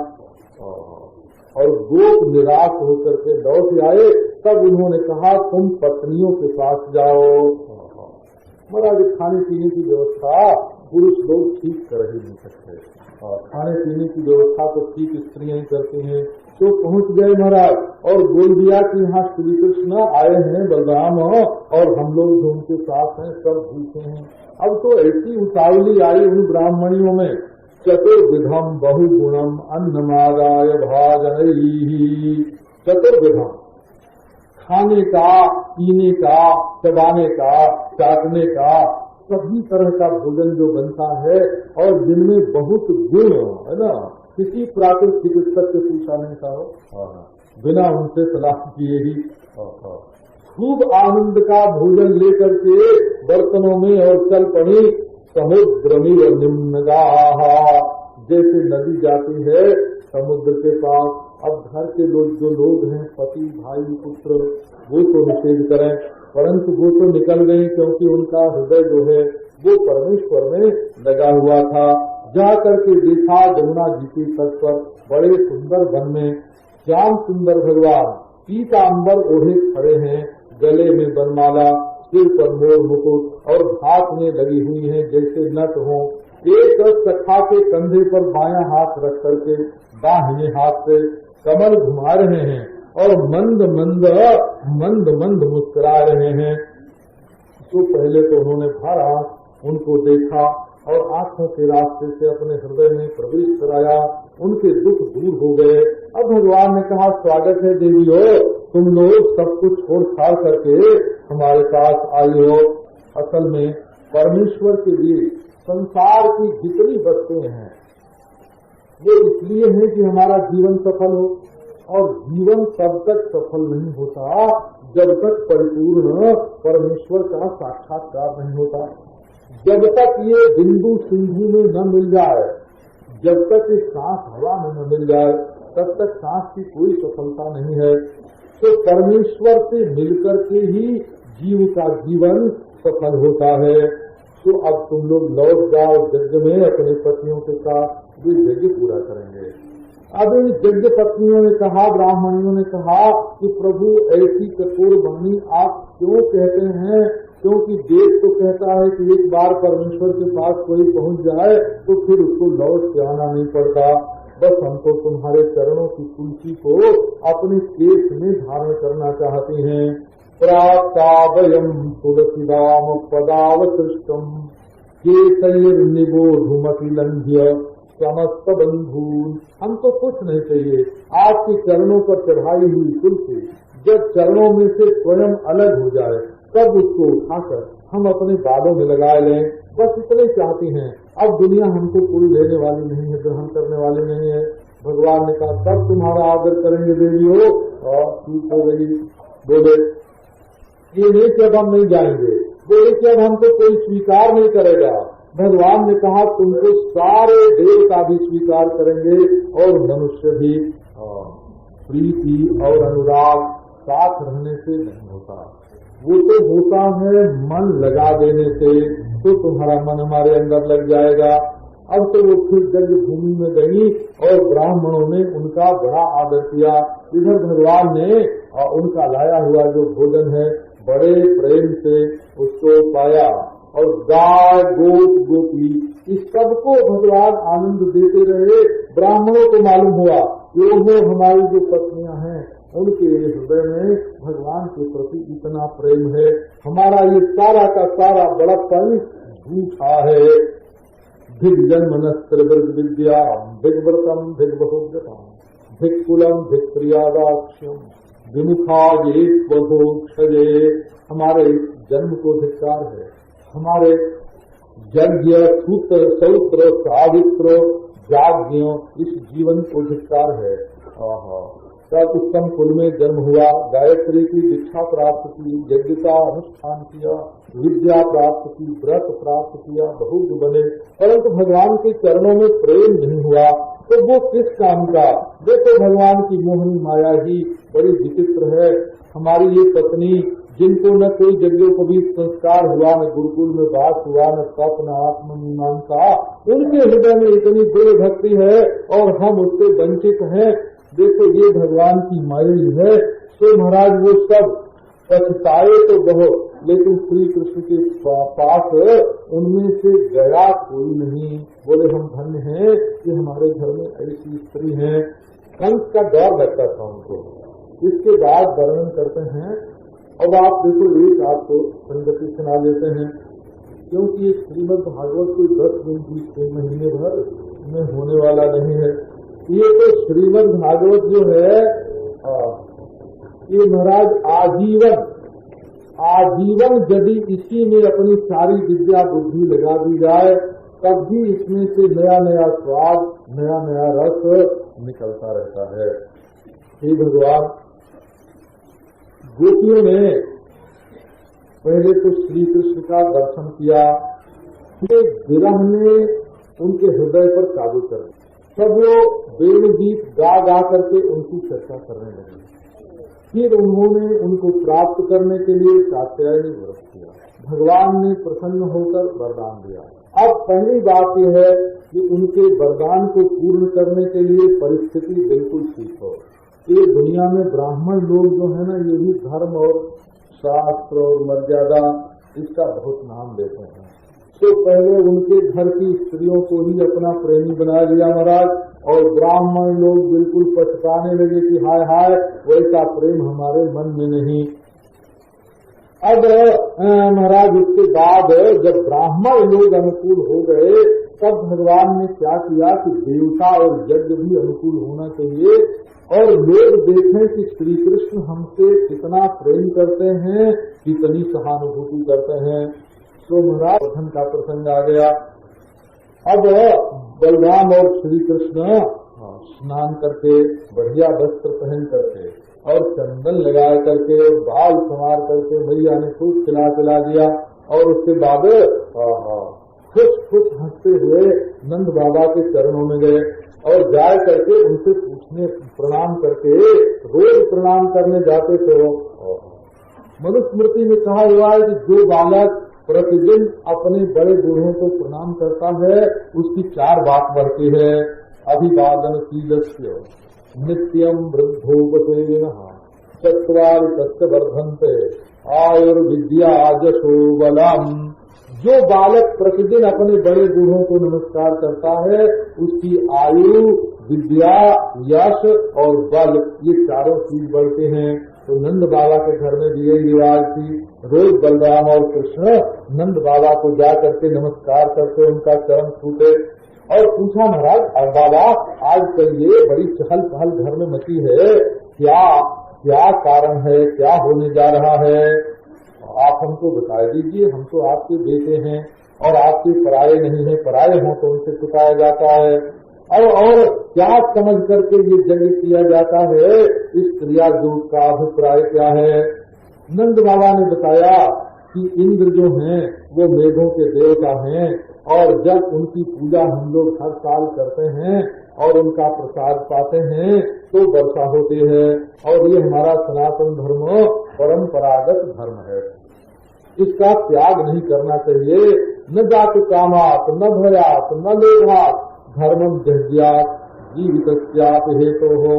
Speaker 1: और गोप निराश होकर के लौट आए। तब उन्होंने कहा तुम पत्नियों के पास जाओ। महाराज खाने पीने की व्यवस्था पुरुष लोग ठीक कर ही नहीं सकते, खाने पीने की व्यवस्था तो ठीक स्त्रियां ही करती हैं। तो पहुंच गए महाराज और बोल दिया कि यहाँ श्री कृष्ण आए हैं, बलराम और हम लोग जो उनके साथ हैं सब भूखे हैं। अब तो ऐसी उतावली आई उन ब्राह्मणियों में, चतुर्विधम बहुगुणम अन्नमादाय भाजनैहि। चतुर्विधम, खाने का, पीने का, चबाने का, चाटने का, सभी तरह का भोजन जो बनता है और जिनमें बहुत गुण है ना, किसी प्राकृतिक चिकित्सक से पूछा नहीं था हो, बिना उनसे सलाह किए ही खूब आनंद का भोजन लेकर के बर्तनों में और चल पड़ी समुद्र में निम्नगाह, जैसे नदी जाती है समुद्र के पास। अब घर के लोग जो लोग हैं, पति भाई पुत्र, वो तो निषेध करें, परंतु वो तो निकल गए क्योंकि उनका हृदय जो है वो परमेश्वर में लगा हुआ था। जा करके देखा जमुना जी के तट पर बड़े सुंदर वन में श्याम सुंदर भगवान पीतांबर ओढ़े खड़े हैं, गले में बनमाला, सिर पर मोर मुकुट और हाथ में लगी हुई है जैसे नट हो। एक सखा के कंधे पर बायां हाथ रख करके दाहिने हाथ से कमल घुमा रहे हैं और मंद मंद मुस्कुरा रहे हैं। तो पहले तो उन्होंने भरा उनको देखा और आंखों के रास्ते से अपने हृदय में प्रवेश कराया, उनके दुख दूर हो गए। अब भगवान ने कहा स्वागत है देवियों, तुम लोग सब कुछ छोड़ छाड़ करके हमारे पास आई हो। असल में परमेश्वर के लिए संसार की जितनी वस्तुएं हैं वो इसलिए है कि हमारा जीवन सफल हो, और जीवन तब तक सफल नहीं होता जब तक परिपूर्ण परमेश्वर का साक्षात्कार नहीं होता। जब तक ये बिंदु सिंधु में न मिल जाए, जब तक ये सांस हवा में न मिल जाए, तब तक सांस की कोई सफलता नहीं है। तो परमेश्वर से मिलकर के ही जीव का जीवन सफल होता है। तो अब तुम लोग लौट जाओ यज्ञ में अपने पतियों के साथ, वे यज्ञ पूरा करेंगे। अब इन यज्ञ पत्नियों ने कहा, ब्राह्मणियों ने कहा कि प्रभु ऐसी कठोर वाणी आप क्यों कहते हैं? क्योंकि देश तो कहता है कि एक बार परमेश्वर के पास कोई पहुंच जाए तो फिर उसको लौट के आना नहीं पड़ता। बस हमको तुम्हारे चरणों की तुलसी को अपने केश में धारण करना चाहते हैं। प्राप्तावयम तुलसीदाम पदावसृष्टम केतैर्निबोधुमतिलंघ्य समस्त बंधून। हम तो कुछ नहीं चाहिए, आपके चरणों पर चढ़ाई हुई तुलसी जब चरणों में से स्वयं अलग हो जाए तब उसको उठाकर हम अपने बालों में लगा लें, बस इतने चाहते हैं। अब दुनिया हमको कोई लेने वाली नहीं है, ग्रहण करने वाली नहीं है। भगवान ने कहा सब तुम्हारा आदर करेंगे देवी हो, और ठीक हो गई। बोले ये नहीं कि अब हम नहीं जाएंगे, बोले कि अब हमको कोई स्वीकार नहीं करेगा। भगवान ने कहा तुमको सारे देवता भी स्वीकार करेंगे और मनुष्य भी। प्रीति और अनुराग साथ रहने से नहीं होता, वो तो होता है मन लगा देने से। तो तुम्हारा मन हमारे अंदर लग जाएगा। अब तो वो फिर यज्ञ भूमि में गई और ब्राह्मणों ने उनका बड़ा आदर किया। इधर भगवान ने उनका लाया हुआ जो भोजन है बड़े प्रेम से उसको पाया, और गाय गोप गोपी इस सबको भगवान आनंद देते रहे। ब्राह्मणों को मालूम हुआ कि वो हमारी जो पत्नियां हैं उनके हृदय में भगवान के प्रति इतना प्रेम है। हमारा ये सारा का सारा बड़प्पन झूठा है। भिग्जन्मनस्त्र विद्या भिग्व्रतम भिग्बहुव्रतम भिक्कुलम भिक्प्रियादाक्ष्यम विमुखा ये स्वभोक्षजे। हमारे जन्म को धिक्कार है, हमारे यज्ञ सूत्र सौत्र सावित्र जाग्ञ इस जीवन को धिक्कार है। तब उत्तम कुल में जन्म हुआ, गायत्री की दीक्षा प्राप्त की, यज्ञ का अनुष्ठान किया, विद्या प्राप्त की, व्रत प्राप्त किया, बहुत बने, परंतु भगवान के चरणों में प्रेम नहीं हुआ तो वो किस काम का? देखो भगवान की मोहनी माया ही बड़ी विचित्र है। हमारी ये पत्नी जिनको न कोई यज्ञोपवीत संस्कार हुआ, न गुरुकुल में वास हुआ, न तप न आत्ममीमांसा, उनके हृदय में इतनी गुरु भक्ति है और हम उससे वंचित हैं। देखो ये भगवान की माया ही है। तो महाराज वो सब पछताए तो बहुत, लेकिन श्री कृष्ण के पास उनमें से गया कोई नहीं। बोले हम धन्य हैं कि हमारे घर में ऐसी स्त्री है। कंस का डर लगता था उनको। इसके बाद वर्णन करते हैं। अब आप देखो, एक आपको संगति सुना देते हैं, क्योंकि ये श्रीमद् भागवत कोई 10 दिन 20 महीने भर में होने वाला नहीं है। ये तो श्रीमद् भागवत जो है ये महाराज आजीवन यदि इसी में अपनी सारी विद्या बुद्धि लगा दी जाए तब भी इसमें से नया नया स्वाद, नया नया रस निकलता रहता है। हे भगवान, गोपियों ने पहले तो श्री कृष्ण का दर्शन किया, फिर विरह ने उनके हृदय पर काबू कर लिया। सब वो वेणुगीत गा गा करके उनकी चर्चा करने लगे। फिर उन्होंने उनको प्राप्त करने के लिए कात्यायनी व्रत किया। भगवान ने प्रसन्न होकर वरदान दिया। अब पहली बात यह है कि उनके वरदान को पूर्ण करने के लिए परिस्थिति बिल्कुल ठीक हो। ये दुनिया में ब्राह्मण लोग जो है ना, ये भी धर्म और शास्त्र और मर्यादा इसका बहुत नाम लेते हैं। तो पहले उनके घर की स्त्रियों को ही अपना प्रेमी बना लिया महाराज, और ब्राह्मण लोग बिल्कुल पछताने लगे कि हाय हाय वैसा प्रेम हमारे मन में नहीं। अब महाराज उसके बाद जब ब्राह्मण लोग अनुकूल हो गए तब भगवान ने क्या किया कि देवता और यज्ञ भी अनुकूल होना चाहिए, और लोग देखें कि श्री कृष्ण हमसे कितना प्रेम करते हैं, कितनी सहानुभूति करते हैं। तो महाराज वर्धन का प्रसंग आ गया। अब बलराम और श्री कृष्ण स्नान करके बढ़िया वस्त्र पहन करके और चंदन लगा करके बाल संवार करके मैया ने खूब खिला पिला दिया और उसके बाद खुश खुश हंसते हुए नंद बाबा के चरणों में गए और जा करके उनसे पूछने प्रणाम करके रोज प्रणाम करने जाते थे। मनुस्मृति में कहा हुआ है कि जो बालक प्रतिदिन अपने बड़े बूढ़ों को प्रणाम करता है उसकी 4 बात बढ़ती है। अभिवादनशीलस्य नित्यम वृद्धोपसेविनः चत्वारि तस्य वर्धन्ते आयुर्विद्या यशो बलम्। जो बालक प्रतिदिन अपने बड़े बूढ़ों को नमस्कार करता है उसकी आयु, विद्या, यश और बल ये चारों चीज बढ़ते हैं। तो नंद बाबा के घर में भी यही रिवाज थी। रोज बलराम और कृष्ण नंद बाबा को जा करके नमस्कार करते, उनका चरण छूते और पूछा, महाराज बाबा आजकल ये बड़ी चहल पहल घर में मची है, क्या क्या कारण है, क्या होने जा रहा है, आप हमको बता दीजिए। हम तो आपके बेटे हैं और आपके पराये नहीं है, पराये हों तो उनसे छुपाया जाता है और क्या समझ करके ये यज्ञ किया जाता है, इस क्रिया योग का अभिप्राय क्या है। नंद बाबा ने बताया कि इंद्र जो हैं वो मेघों के देवता हैं और जब उनकी पूजा हम लोग हर साल करते हैं और उनका प्रसाद पाते हैं तो वर्षा होती है और ये हमारा सनातन धर्म परंपरागत धर्म है, इसका त्याग नहीं करना चाहिए। न जातु कामात न भयात न लोभात धर्मम जह्यात जीवितस्याप हेतु हो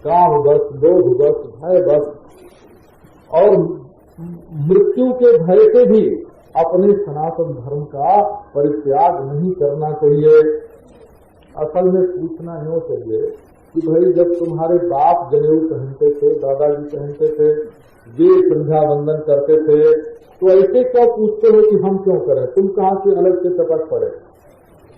Speaker 1: काम बस लोभ बस भय बस। और मृत्यु के भय से भी अपने सनातन धर्म का परित्याग नहीं करना चाहिए। असल में पूछना यूँ चाहिए कि भाई जब तुम्हारे बाप जनेऊ पहनते थे, दादाजी पहनते थे, वे संध्या वंदन करते थे, तो ऐसे क्या पूछते हो कि हम क्यों करें, तुम कहाँ से अलग से टपक पड़े।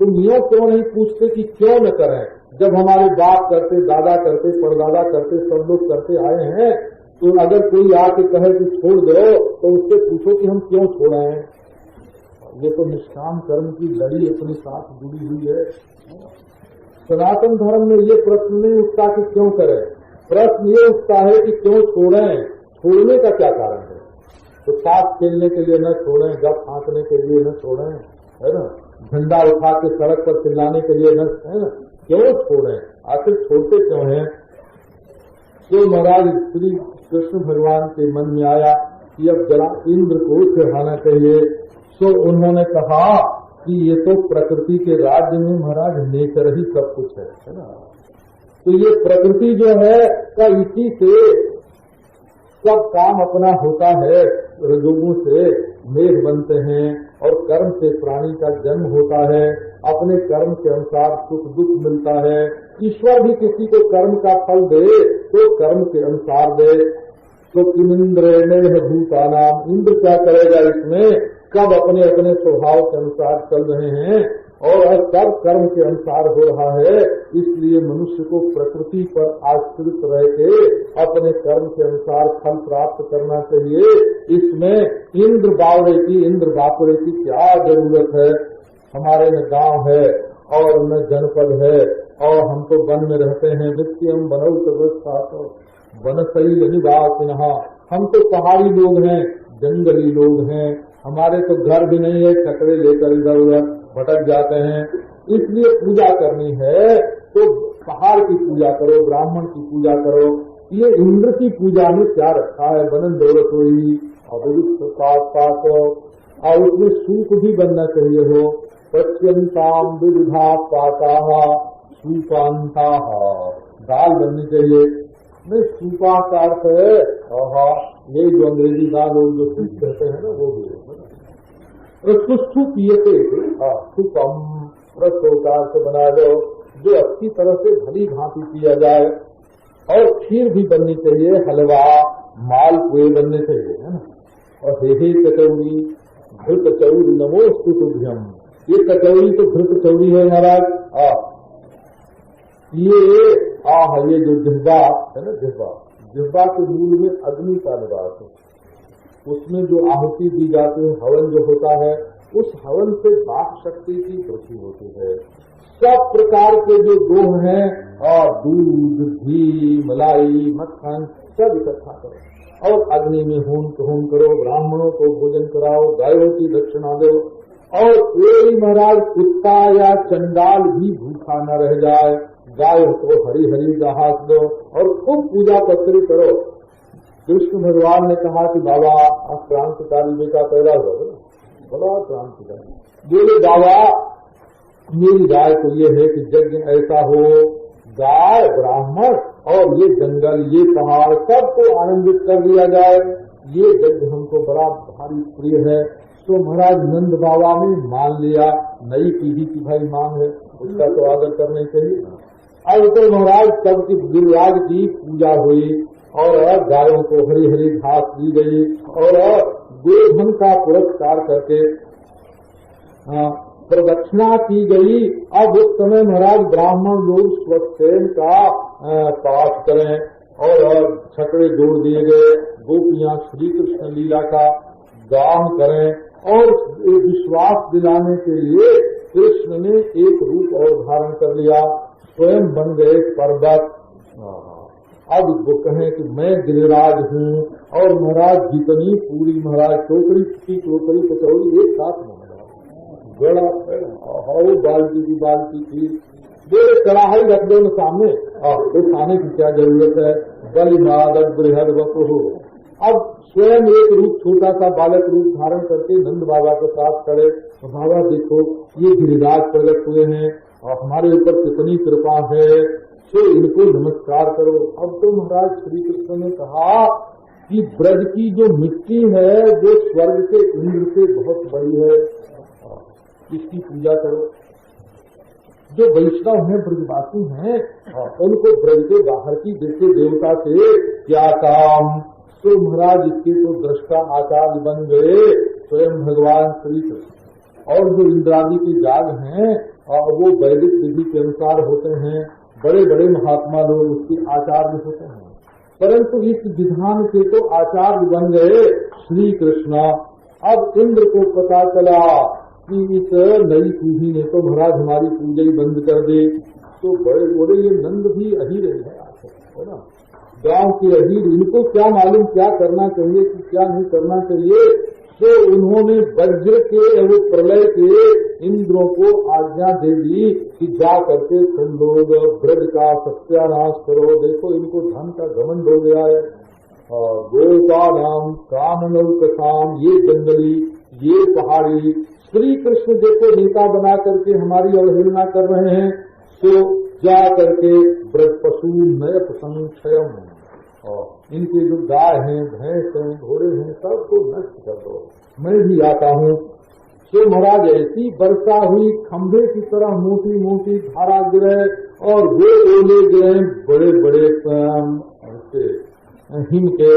Speaker 1: तुम यूँ क्यों नहीं पूछते कि क्यों न करें, जब हमारे बाप करते, दादा करते, परदादा करते, सब लोग करते आए हैं। तो अगर कोई आके कहे कि छोड़ दो तो उससे पूछो कि हम क्यों छोड़ें। ये तो निष्काम कर्म की लड़ी अपने साथ जुड़ी हुई है। सनातन धर्म में ये प्रश्न नहीं उठता कि क्यों करें, प्रश्न ये उठता है कि क्यों छोड़ें, छोड़ने का क्या कारण है। तो साथ खेलने के लिए न छोड़ें, गप फांकने के लिए न छोड़ें, है ना, झंडा उठा के सड़क पर चिल्लाने के लिए न, है ना, क्यों छोड़ें, आखिर छोड़ते क्यों हैं। तो महाराज श्री कृष्ण भगवान के मन में आया कि अब जरा इंद्र को चढ़ाना चाहिए। तो उन्होंने कहा कि ये तो प्रकृति के राज्य में महाराज नेचर ही सब कुछ है ना। तो ये प्रकृति जो है का इसी से सब काम अपना होता है। रजोगुण से मेघ बनते हैं और कर्म से प्राणी का जन्म होता है, अपने कर्म के अनुसार सुख दुख मिलता है। ईश्वर भी किसी को कर्म का फल दे तो कर्म के अनुसार दे। तो किमिंद्रेण भूतानाम, इंद्र क्या करेगा इसमें, कब अपने अपने स्वभाव के अनुसार चल रहे हैं और सब कर्म के अनुसार हो रहा है। इसलिए मनुष्य को प्रकृति पर आश्रित रह के अपने कर्म के अनुसार फल प्राप्त करना चाहिए। इसमें इंद्र बावड़े की, इंद्र बापुड़े की क्या जरूरत है। हमारे न गांव है और न जनपद है और हम तो वन में रहते हैं। नित्यम बनौ तो वन शैल निवासिनः, हम तो पहाड़ी लोग हैं, जंगली लोग हैं, हमारे तो घर भी नहीं है, छकड़े लेकर इधर उधर भटक जाते हैं। इसलिए पूजा करनी है तो पहाड़ की पूजा करो, ब्राह्मण की पूजा करो। ये इंद्र की पूजा में क्या रखा है, बनन दौरतोई और और उसमें सूप भी बनना चाहिए हो। पच्यंताम विविधा पाता सूपांता, दाल बननी चाहिए। नहीं, सूपा का अर्थ है ये जो अंग्रेजी दाल लोग जो सूप कहते हैं ना वो भी है। सुष्ठु पिए सुपम रसोकार से बना दो जो अच्छी तरह से भली भांति पिया जाए। और खीर भी बननी चाहिए, हलवा मालपुए बनने चाहिए, है ना। और हे कचौड़ी घृत चौरी नमोस्तु तुभ्यम, ये कचौड़ी तो घृत चौड़ी है महाराज। ये जो जिह्वा है ना, जिह्वा के मूल में अग्नि का निवास है। उसमें जो आहुति दी जाती है, हवन जो होता है उस हवन से वाक शक्ति की वृद्धि होती है। सब प्रकार के जो दोह हैं और दूध, घी, मलाई, मक्खन सब इकट्ठा करो और अग्नि में होम करो, ब्राह्मणों को भोजन कराओ, गायों की दक्षिणा दो और कोई महाराज कुत्ता या चंडाल भी भूखा न रह जाए। गायों को हरी हरी घास दो और खूब पूजा पत्री करो। कृष्ण भगवान ने कहा कि बाबा आप क्रांतिकारी बेटा पैदा हुआ, बड़ा क्रांतिकारी। बोले बाबा मेरी राय तो ये है कि यज्ञ ऐसा हो, गाय, ब्राह्मण और ये जंगल, ये पहाड़ सबको आनंदित कर लिया जाए। ये यज्ञ हमको बड़ा भारी प्रिय है। तो महाराज नंद बाबा ने मान लिया, नई पीढ़ी की भाई मांग है, उसका तो आदर करने चाहिए। अब तो महाराज सबकी गिरिराज की पूजा हुई और गायों को हरी हरी घास दी गई और गोधन का पुरस्कार करके प्रदक्षिणा की गई। अब उस समय महाराज ब्राह्मण लोग स्वच्छेन का पाठ करें और छकड़े जोड़ दिए गए। गोपियां श्री कृष्ण लीला का गान करें और विश्वास दिलाने के लिए कृष्ण ने एक रूप और धारण कर लिया, स्वयं बन गए पर्वत। अब वो कहें कि मैं गिरिराज हूँ और महाराज जितनी पूरी महाराज टोकरी कचौड़ी एक साथ में बड़ा हाउ बाल्टी की बाल्टी थी, बोले कड़ाही रख दो न सामने, तो खाने की क्या जरूरत है। बलि मादक बृहद वपुः। अब स्वयं एक रूप छोटा सा बालक रूप धारण करके नंद बाबा के साथ खड़े, तो बाबा देखो ये गिरिराज प्रकट हुए हैं और हमारे ऊपर कितनी कृपा है, तो इनको नमस्कार करो। अब तो महाराज श्री कृष्ण ने कहा कि ब्रज की जो मिट्टी है वो स्वर्ग के इंद्र से बहुत बड़ी है, इसकी पूजा करो। जो वैष्णव हैं, ब्रजवासी हैं, उनको ब्रज के बाहर की जैसे देवता से क्या काम। तो महाराज इसके तो दृष्टा आचार्य बन गए स्वयं भगवान श्री कृष्ण। और जो इंद्रादि के याग हैं वो वैदिक विधि के अनुसार होते हैं, बड़े बड़े महात्मा लोग उसके आचार्य होते हैं, परंतु इस विधान के तो आचार्य बन गए श्री कृष्ण। अब इंद्र को पता चला कि इस नई पीढ़ी ने तो महाराज हमारी पूजा ही बंद कर दी, तो बड़े बोले ये नंद भी अहीर है ना, गांव के अहीर, इनको क्या मालूम क्या करना चाहिए कि क्या नहीं करना चाहिए। तो उन्होंने वज्र के वो प्रलय के इंद्रों को आज्ञा दे दी कि जा करके तुम लोग ब्रज का सत्यानाश करो। देखो इनको धन का घमंड हो गया है, गोपा नाम कामनौकसाम, ये जंगली ये पहाड़ी, श्री कृष्ण देखो नेता बना करके हमारी अवहेलना कर रहे हैं। तो जा करके ब्रज पशु नयत संक्षयम, और इनके जो गाय हैं, भैंस हैं, घोड़े हैं, सबको नष्ट कर दो, मैं भी आता हूँ। तो महाराज ऐसी वर्षा हुई, खंभे की तरह मोटी मोटी धारा गिरे और वो ओले गिरे बड़े बड़े हिम के,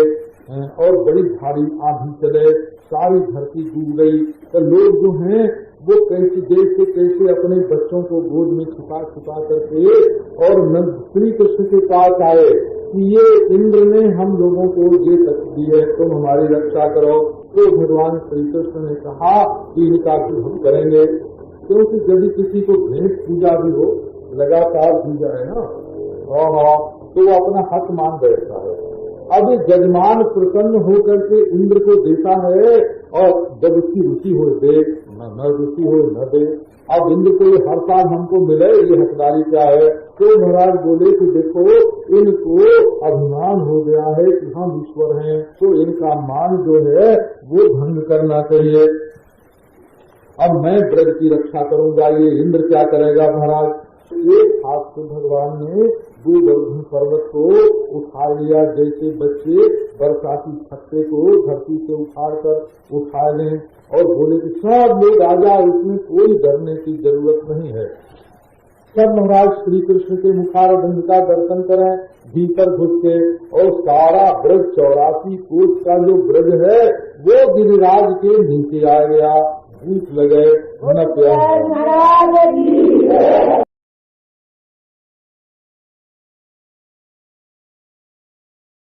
Speaker 1: और बड़ी भारी आंधी चले, सारी धरती डूब गई। तो लोग जो हैं वो कैसे अपने बच्चों को गोद में छुपा करके और श्री कृष्ण के पास आए कि ये इंद्र ने हम लोगों को ये शक्ति दी है, तुम हमारी रक्षा करो। तो भगवान श्री कृष्ण ने कहा कि इनका हम करेंगे, क्योंकि यदि किसी को भेंट पूजा भी हो, लगातार पूजा है ना, तो वो अपना हक मान बैठता है। अब जजमान प्रसन्न होकर के इंद्र को देता है और जब उसकी रुचि हो दे, न रुचि हो न दे। अब इंद्र को हर साल हमको मिले, ये हकदारी क्या है। तो महाराज बोले कि देखो इनको अभिमान हो गया है कि हम ईश्वर हैं, तो इनका मान जो है वो भंग करना चाहिए। अब मैं ब्रज की रक्षा करूंगा, ये इंद्र क्या करेगा महाराज। एक हाथ से भगवान ने गोवर्धन पर्वत को उठा लिया, जैसे बच्चे बरसाती छत्ते को धरती से उठाकर उठा लें, और बोले कि सब लोग आ जाओ, इसमें कोई डरने की जरूरत नहीं है। सब महाराज श्री कृष्ण के मुखारविंद का दर्शन करें भीतर घुस के, और सारा ब्रज 84 कोस का जो ब्रज है वो गिरिराज के नीचे आ गया। भूख लगे न प्यास।